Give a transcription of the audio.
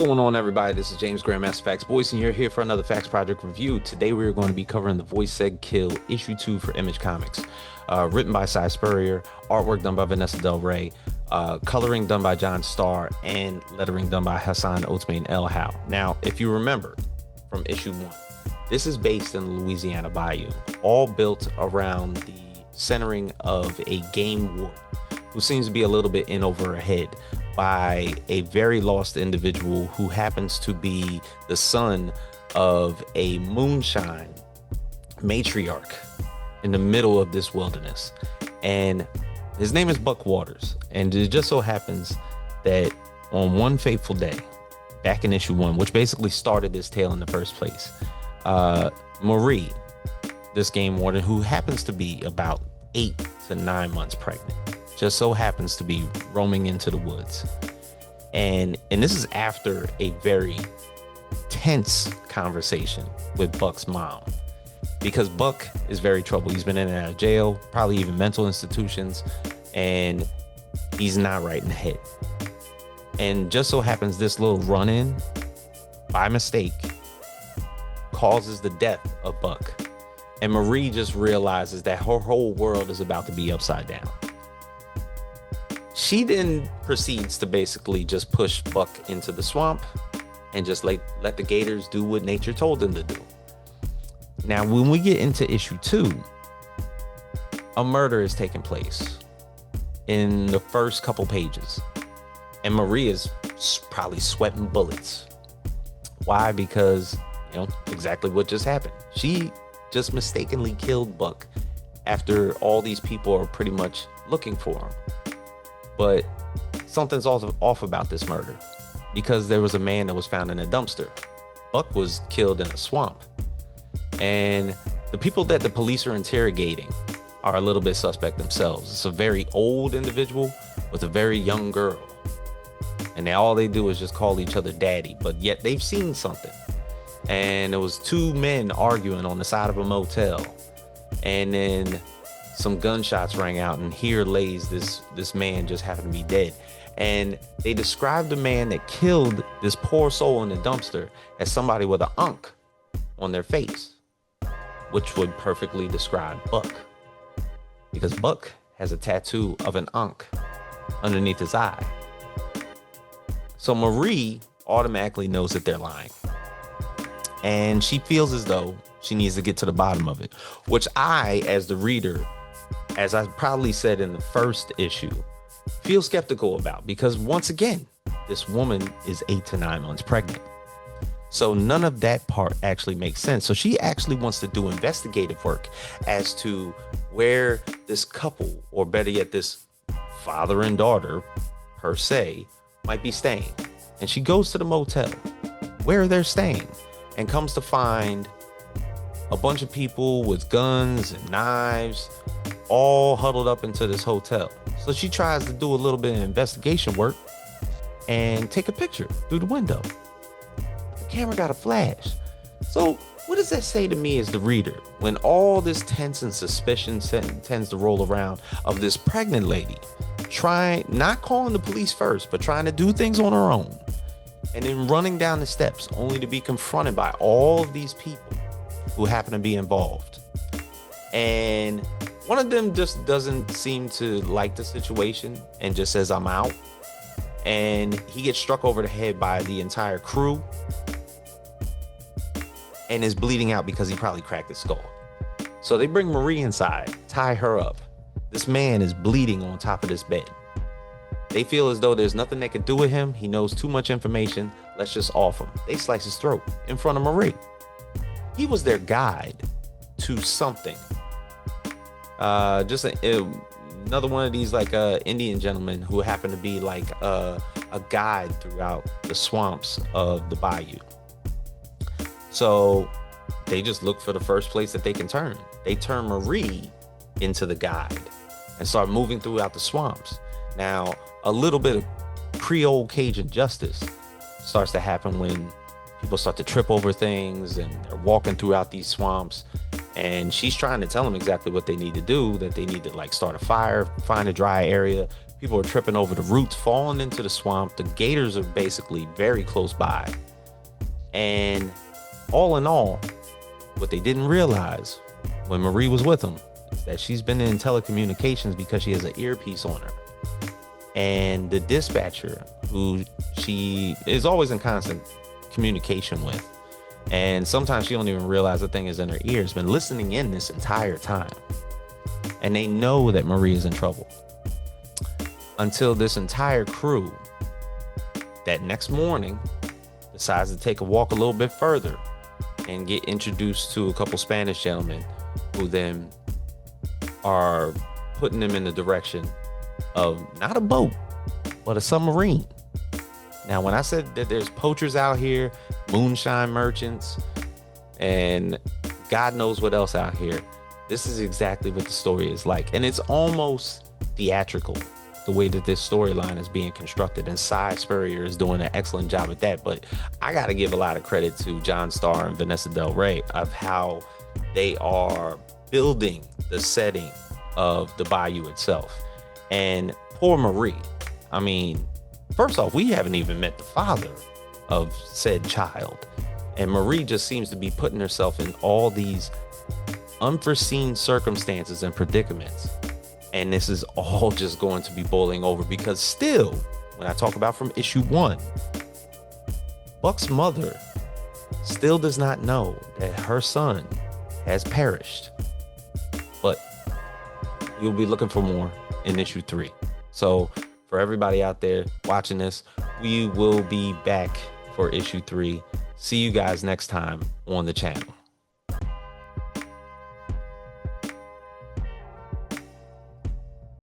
Going on, everybody? This is James Grandmaster Facts Boyce, and you're here for another Facts Project review. Today, we're going to be covering The Voice Said Kill, issue 2 for Image Comics. Written by Si Spurrier, artwork done by Vanesa Del Rey, coloring done by Starr, and lettering done by Hassan Otsmane-Elhaou. Now, if you remember from issue 1, this is based in the Louisiana Bayou, all built around the centering of a game warden who seems to be a little bit in over her head by a very lost individual who happens to be the son of a Moonshine Matriarch in the middle of this wilderness. And his name is Buck Waters. And it just so happens that on one fateful day, back in issue 1, which basically started this tale in the first place, Marie, this game warden, who happens to be about 8 to 9 months pregnant, just so happens to be roaming into the woods. And this is after a very tense conversation with Buck's mom, because Buck is very troubled. He's been in and out of jail, probably even mental institutions, and he's not right in the head. And just so happens this little run-in, by mistake, causes the death of Buck. And Marie just realizes that her whole world is about to be upside down. She then proceeds to basically just push Buck into the swamp and just let the Gators do what nature told them to do. Now, when we get into issue 2, a murder is taking place in the first couple pages. And Marie is probably sweating bullets. Why? Because, exactly what just happened. She just mistakenly killed Buck after all these people are pretty much looking for him. But something's also off about this murder, because there was a man that was found in a dumpster. Buck was killed in a swamp. And the people that the police are interrogating are a little bit suspect themselves. It's a very old individual with a very young girl. And all they do is just call each other daddy, but yet they've seen something. And there was 2 men arguing on the side of a motel. And then some gunshots rang out, and here lays this man just happened to be dead. And they described the man that killed this poor soul in the dumpster as somebody with an unk on their face, which would perfectly describe Buck, because Buck has a tattoo of an unk underneath his eye. So Marie automatically knows that they're lying, and she feels as though she needs to get to the bottom of it, which I, as the reader, as I probably said in the first issue, feel skeptical about, because once again, this woman is 8 to 9 months pregnant. So none of that part actually makes sense. So she actually wants to do investigative work as to where this couple, or better yet, this father and daughter per se, might be staying. And she goes to the motel where they're staying and comes to find a bunch of people with guns and knives all huddled up into this hotel. So she tries to do a little bit of investigation work and take a picture through the window. The camera got a flash. So what does that say to me as the reader, when all this tense and suspicion tends to roll around of this pregnant lady not calling the police first, but trying to do things on her own, and then running down the steps only to be confronted by all of these people who happen to be involved. And one of them just doesn't seem to like the situation and just says, "I'm out." And he gets struck over the head by the entire crew and is bleeding out because he probably cracked his skull. So they bring Marie inside, tie her up. This man is bleeding on top of this bed. They feel as though there's nothing they can do with him. He knows too much information. Let's just off him. They slice his throat in front of Marie. He was their guide to something. Another one of these Indian gentlemen who happened to be a guide throughout the swamps of the bayou. So they just look for the first place that they can turn. They turn Marie into the guide and start moving throughout the swamps. Now, a little bit of Creole Cajun justice starts to happen when people start to trip over things and they're walking throughout these swamps. And she's trying to tell them exactly what they need to do, that they need to like start a fire, find a dry area. People are tripping over the roots, falling into the swamp. The gators are basically very close by. And all in all, what they didn't realize when Marie was with them is that she's been in telecommunications because she has an earpiece on her. And the dispatcher, who she is always in constant communication with, and sometimes she don't even realize the thing is in her ear, has been listening in this entire time. And they know that Marie is in trouble. Until this entire crew that next morning decides to take a walk a little bit further and get introduced to a couple Spanish gentlemen who then are putting them in the direction of not a boat, but a submarine. Now, when I said that there's poachers out here, moonshine merchants, and God knows what else out here, this is exactly what the story is like. And it's almost theatrical, the way that this storyline is being constructed. And Si Spurrier is doing an excellent job at that. But I got to give a lot of credit to John Starr and Vanesa Del Rey of how they are building the setting of the bayou itself. And poor Marie. I mean, first off, we haven't even met the father of said child. And Marie just seems to be putting herself in all these unforeseen circumstances and predicaments. And this is all just going to be boiling over, because still, when I talk about from issue 1, Buck's mother still does not know that her son has perished. But you'll be looking for more in issue 3. So for everybody out there watching this, we will be back for issue 3. See you guys next time on the channel.